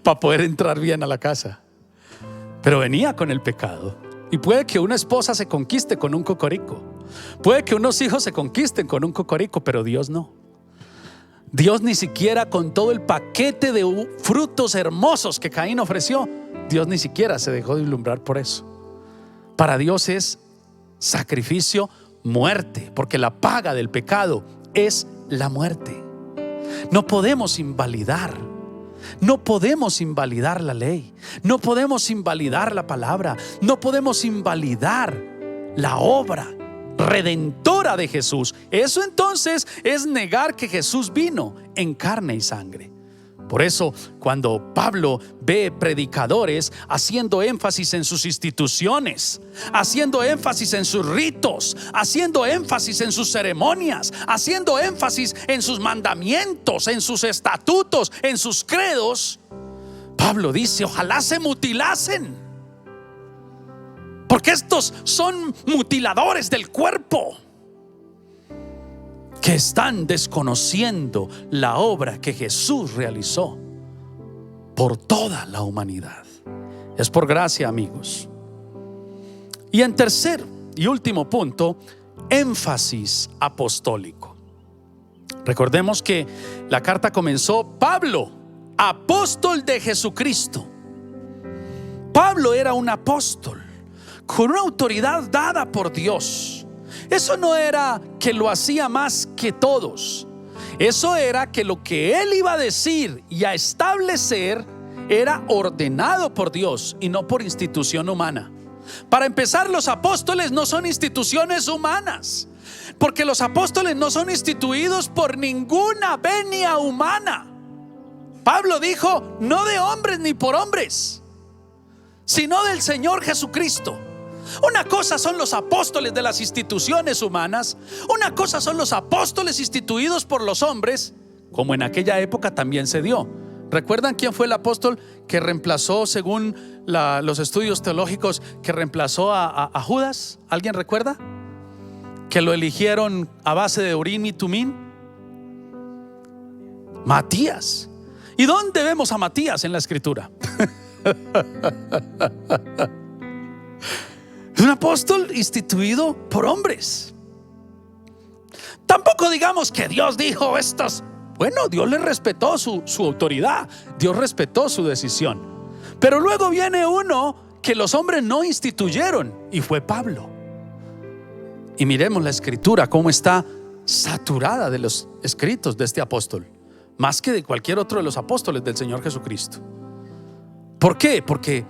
para poder entrar bien a la casa. Pero venía con el pecado. Y puede que una esposa se conquiste con un cocorico, puede que unos hijos se conquisten con un cocorico, pero Dios no. Dios ni siquiera, con todo el paquete de frutos hermosos que Caín ofreció, Dios ni siquiera se dejó deslumbrar por eso. Para Dios es sacrificio, muerte, porque la paga del pecado es la muerte. No podemos invalidar la ley, no podemos invalidar la palabra, no podemos invalidar la obra redentora de Jesús. Eso entonces es negar que Jesús vino en carne y sangre. Por eso, cuando Pablo ve predicadores haciendo énfasis en sus instituciones, haciendo énfasis en sus ritos, haciendo énfasis en sus ceremonias, haciendo énfasis en sus mandamientos, en sus estatutos, en sus credos, Pablo dice: ojalá se mutilasen, porque estos son mutiladores del cuerpo, que están desconociendo la obra que Jesús realizó por toda la humanidad. Es por gracia, amigos. Y en tercer y último punto, énfasis apostólico. Recordemos que la carta comenzó: Pablo, apóstol de Jesucristo. Pablo era un apóstol con una autoridad dada por Dios. Eso no era que lo hacía más que todos. Eso era que lo que él iba a decir y a establecer era ordenado por Dios y no por institución humana. Para empezar, los apóstoles no son instituciones humanas, porque los apóstoles no son instituidos por ninguna venia humana. Pablo dijo: no de hombres ni por hombres, sino del Señor Jesucristo. Una cosa son los apóstoles de las instituciones humanas, una cosa son los apóstoles instituidos por los hombres, como en aquella época también se dio. ¿Recuerdan quién fue el apóstol que reemplazó, según los estudios teológicos, que reemplazó a Judas? ¿Alguien recuerda? Que lo eligieron a base de Urim y Tumim. Matías. ¿Y dónde vemos a Matías en la escritura? Es un apóstol instituido por hombres. Tampoco digamos que Dios dijo estas. Bueno, Dios le respetó su autoridad, Dios respetó su decisión. Pero luego viene uno que los hombres no instituyeron, y fue Pablo. Y miremos la escritura, cómo está saturada de los escritos de este apóstol, más que de cualquier otro de los apóstoles del Señor Jesucristo. ¿Por qué? Porque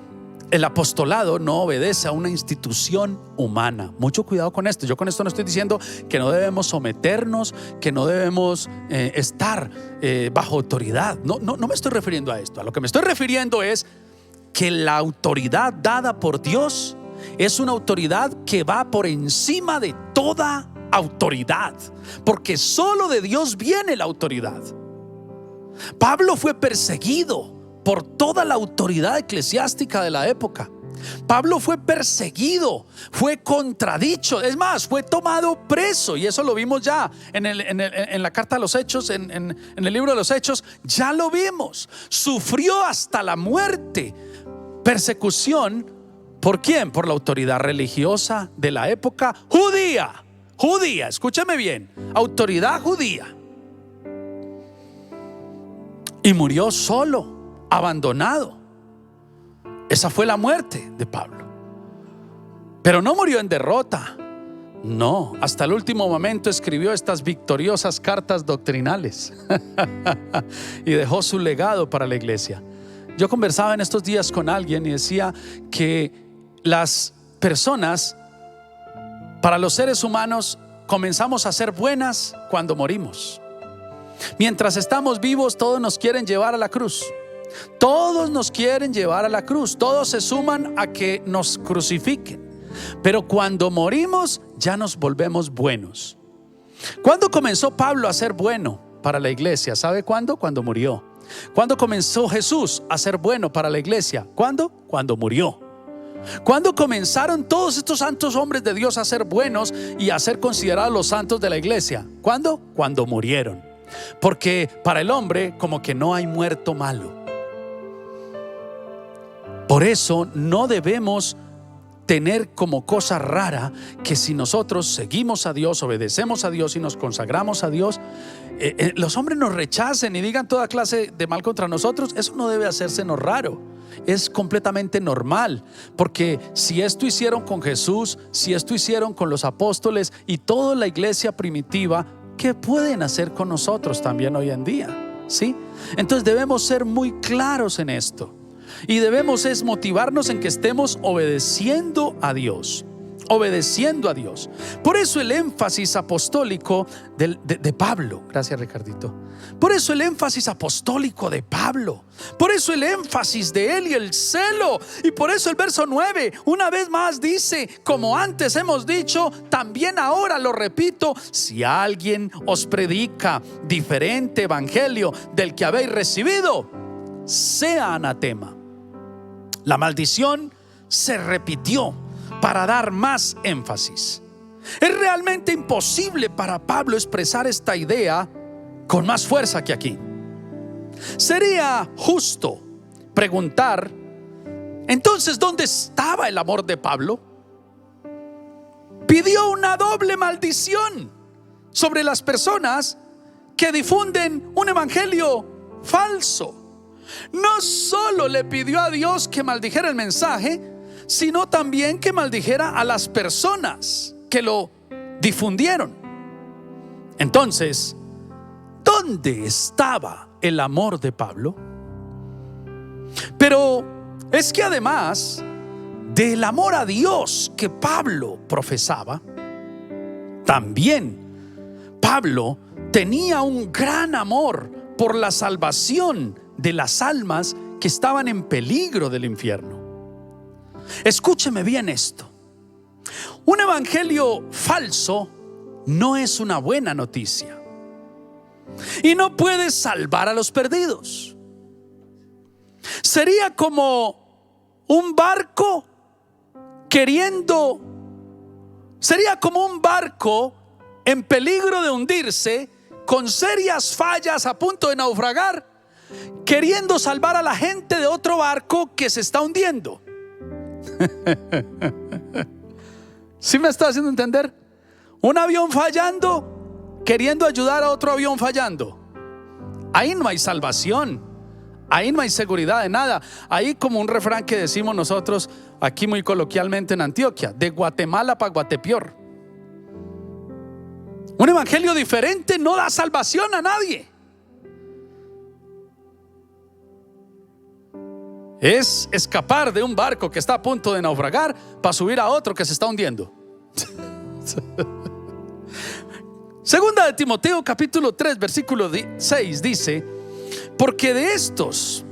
el apostolado no obedece a una institución humana. Mucho cuidado con esto. Yo con esto no estoy diciendo que no debemos someternos, que no debemos estar bajo autoridad. No me estoy refiriendo a esto. A lo que me estoy refiriendo es que la autoridad dada por Dios es una autoridad que va por encima de toda autoridad, porque solo de Dios viene la autoridad. Pablo fue perseguido por toda la autoridad eclesiástica de la época. Pablo fue perseguido, fue contradicho, es más, fue tomado preso, y eso lo vimos ya en la carta de los Hechos, en el libro de los Hechos. Ya lo vimos. Sufrió hasta la muerte persecución. ¿Por quién? Por la autoridad religiosa de la época judía. Escúchame bien, autoridad judía. Y murió solo, abandonado. Esa fue la muerte de Pablo. Pero no murió en derrota. No, hasta el último momento escribió estas victoriosas cartas doctrinales y dejó su legado para la iglesia. Yo conversaba en estos días con alguien y decía que las personas, para los seres humanos, comenzamos a ser buenas cuando morimos. Mientras estamos vivos, todos nos quieren llevar a la cruz. Todos nos quieren llevar a la cruz. Todos se suman a que nos crucifiquen. Pero cuando morimos, ya nos volvemos buenos. ¿Cuándo comenzó Pablo a ser bueno para la iglesia? ¿Sabe cuándo? Cuando murió. ¿Cuándo comenzó Jesús a ser bueno para la iglesia? ¿Cuándo? Cuando murió. ¿Cuándo comenzaron todos estos santos hombres de Dios a ser buenos y a ser considerados los santos de la iglesia? ¿Cuándo? Cuando murieron. Porque para el hombre como que no hay muerto malo. Por eso no debemos tener como cosa rara que si nosotros seguimos a Dios, obedecemos a Dios y nos consagramos a Dios, los hombres nos rechacen y digan toda clase de mal contra nosotros. Eso no debe hacérsenos raro. Es completamente normal, porque si esto hicieron con Jesús, si esto hicieron con los apóstoles y toda la iglesia primitiva, ¿qué pueden hacer con nosotros también hoy en día? ¿Sí? Entonces debemos ser muy claros en esto y debemos motivarnos en que estemos obedeciendo a Dios. Obedeciendo a Dios. Por eso el énfasis apostólico de Pablo. Gracias, Ricardito. Por eso el énfasis apostólico de Pablo. Por eso el énfasis de él y el celo. Y por eso el verso 9 una vez más dice: como antes hemos dicho, también ahora lo repito, si alguien os predica diferente evangelio del que habéis recibido, sea anatema. La maldición se repitió para dar más énfasis. Es realmente imposible para Pablo expresar esta idea con más fuerza que aquí. Sería justo preguntar: entonces, ¿dónde estaba el amor de Pablo? Pidió una doble maldición sobre las personas que difunden un evangelio falso. No solo le pidió a Dios que maldijera el mensaje, sino también que maldijera a las personas que lo difundieron. Entonces, ¿dónde estaba el amor de Pablo? Pero es que además del amor a Dios que Pablo profesaba, también Pablo tenía un gran amor por la salvación de las almas que estaban en peligro del infierno. Escúcheme bien esto: un evangelio falso no es una buena noticia y no puede salvar a los perdidos. Sería como un barco en peligro de hundirse, con serias fallas, a punto de naufragar, queriendo salvar a la gente de otro barco que se está hundiendo. ¿Sí me está haciendo entender? Un avión fallando, queriendo ayudar a otro avión fallando. Ahí no hay salvación, ahí no hay seguridad de nada. Ahí, como un refrán que decimos nosotros aquí muy coloquialmente en Antioquia: de Guatemala para Guatepeor. Un evangelio diferente no da salvación a nadie. Es escapar de un barco que está a punto de naufragar para subir a otro que se está hundiendo. Segunda de Timoteo capítulo 3 versículo 6 dice: porque de estos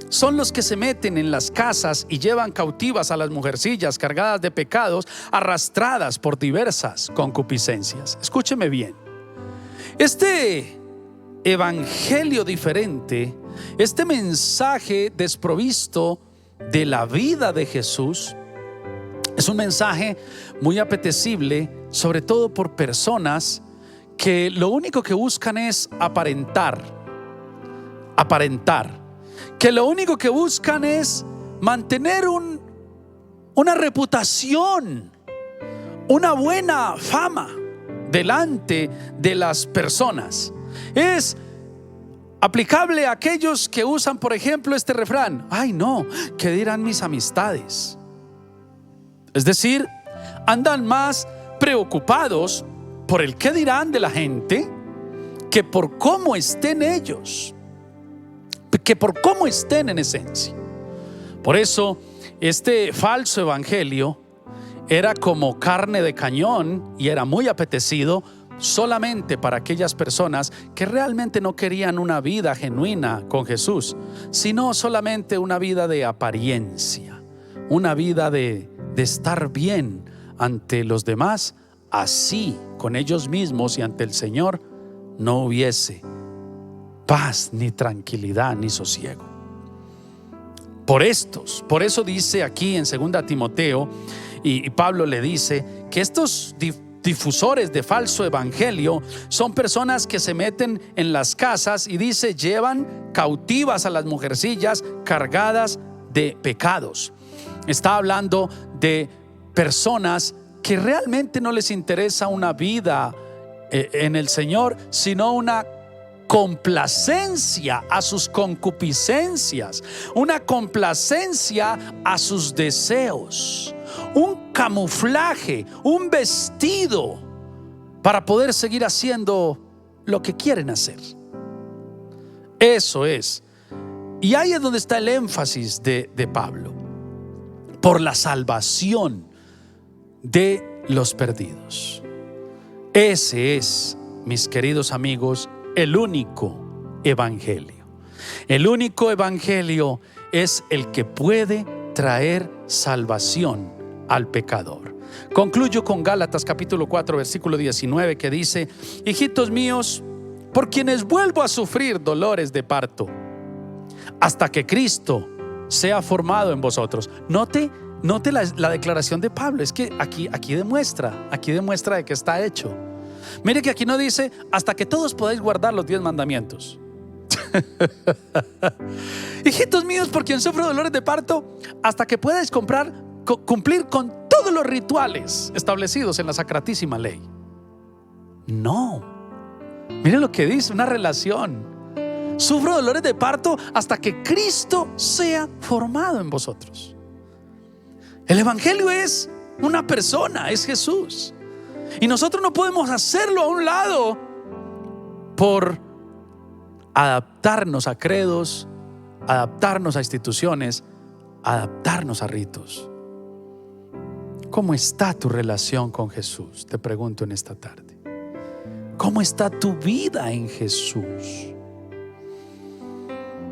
son los que se meten en las casas y llevan cautivas a las mujercillas cargadas de pecados, arrastradas por diversas concupiscencias. Escúcheme bien. Este evangelio diferente, este mensaje desprovisto de la vida de Jesús, es un mensaje muy apetecible, sobre todo por personas que lo único que buscan es aparentar, que lo único que buscan es mantener una reputación, una buena fama delante de las personas. Es aplicable a aquellos que usan, por ejemplo, este refrán: ay no, ¿qué dirán mis amistades? Es decir, andan más preocupados por el qué dirán de la gente que por cómo estén ellos, que por cómo estén en esencia. Por eso este falso evangelio era como carne de cañón y era muy apetecido solamente para aquellas personas que realmente no querían una vida genuina con Jesús, sino solamente una vida de apariencia, una vida de estar bien ante los demás, así con ellos mismos y ante el Señor no hubiese paz, ni tranquilidad, ni sosiego. Por eso dice aquí en 2 Timoteo, y Pablo le dice que estos difusores de falso evangelio son personas que se meten en las casas y dice llevan cautivas a las mujercillas cargadas de pecados. Está hablando de personas que realmente no les interesa una vida en el Señor, sino una complacencia a sus concupiscencias, una complacencia a sus deseos, un camuflaje, un vestido para poder seguir haciendo lo que quieren hacer. Eso es. Y ahí es donde está el énfasis de Pablo: por la salvación de los perdidos. Ese es, mis queridos amigos, el único evangelio. El único evangelio es el que puede traer salvación al pecador. Concluyo con Gálatas capítulo 4 versículo 19, que dice: hijitos míos, por quienes vuelvo a sufrir dolores de parto, hasta que Cristo sea formado en vosotros. Note la declaración de Pablo. Es que aquí demuestra de que está hecho. Mire que aquí no dice hasta que todos podáis guardar los 10 mandamientos. Hijitos míos, por quien sufro dolores de parto, hasta que puedáis cumplir con todos los rituales establecidos en la sacratísima ley. No, mire lo que dice, una relación. Sufro dolores de parto hasta que Cristo sea formado en vosotros. El evangelio es una persona, es Jesús. Y nosotros no podemos hacerlo a un lado por adaptarnos a credos, adaptarnos a instituciones, adaptarnos a ritos. ¿Cómo está tu relación con Jesús? Te pregunto en esta tarde. ¿Cómo está tu vida en Jesús?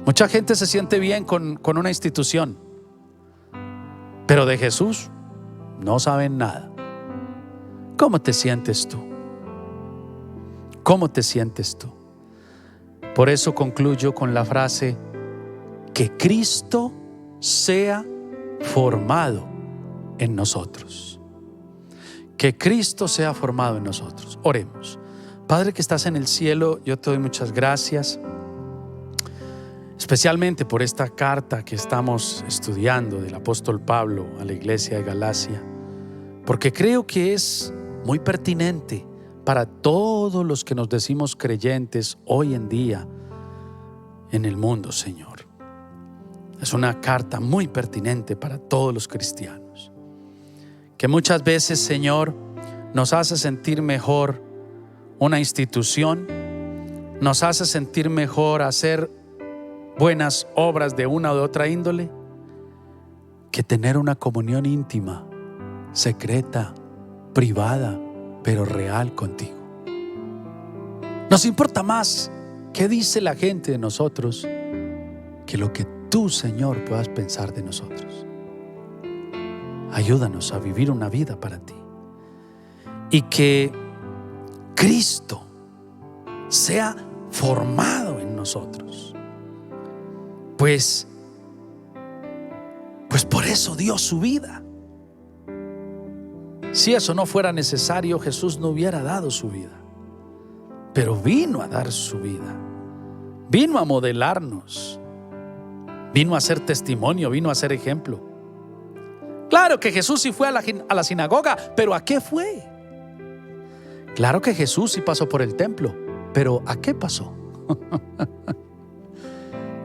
Mucha gente se siente bien con una institución, pero de Jesús no saben nada. ¿Cómo te sientes tú? ¿Cómo te sientes tú? Por eso concluyo con la frase: que Cristo sea formado en nosotros. Que Cristo sea formado en nosotros. Oremos. Padre que estás en el cielo, yo te doy muchas gracias, especialmente por esta carta que estamos estudiando del apóstol Pablo a la iglesia de Galacia, porque creo que es muy pertinente para todos los que nos decimos creyentes hoy en día en el mundo, Señor. Es una carta muy pertinente para todos los cristianos, que muchas veces, Señor, nos hace sentir mejor una institución, nos hace sentir mejor hacer buenas obras de una o de otra índole, que tener una comunión íntima, secreta, privada, pero real contigo. Nos importa más qué dice la gente de nosotros que lo que tú, Señor, puedas pensar de nosotros. Ayúdanos a vivir una vida para ti, y que Cristo sea formado en nosotros. Pues por eso dio su vida. Si eso no fuera necesario, Jesús no hubiera dado su vida. Pero vino a dar su vida, vino a modelarnos, vino a ser testimonio, vino a ser ejemplo. Claro que Jesús sí fue a la sinagoga, pero ¿a qué fue? Claro que Jesús sí pasó por el templo, pero ¿a qué pasó?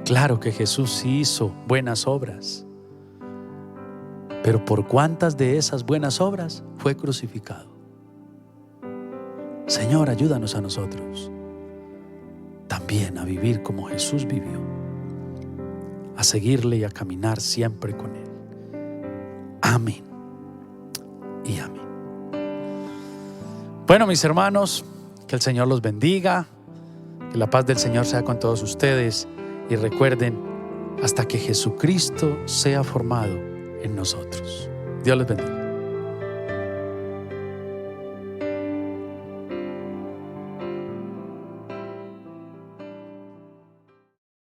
Claro que Jesús sí hizo buenas obras, pero ¿por cuántas de esas buenas obras fue crucificado? Señor, ayúdanos a nosotros también a vivir como Jesús vivió, a seguirle y a caminar siempre con Él. Amén y amén. Bueno, mis hermanos, que el Señor los bendiga, que la paz del Señor sea con todos ustedes, y recuerden, hasta que Jesucristo sea formado en nosotros. Dios les bendiga.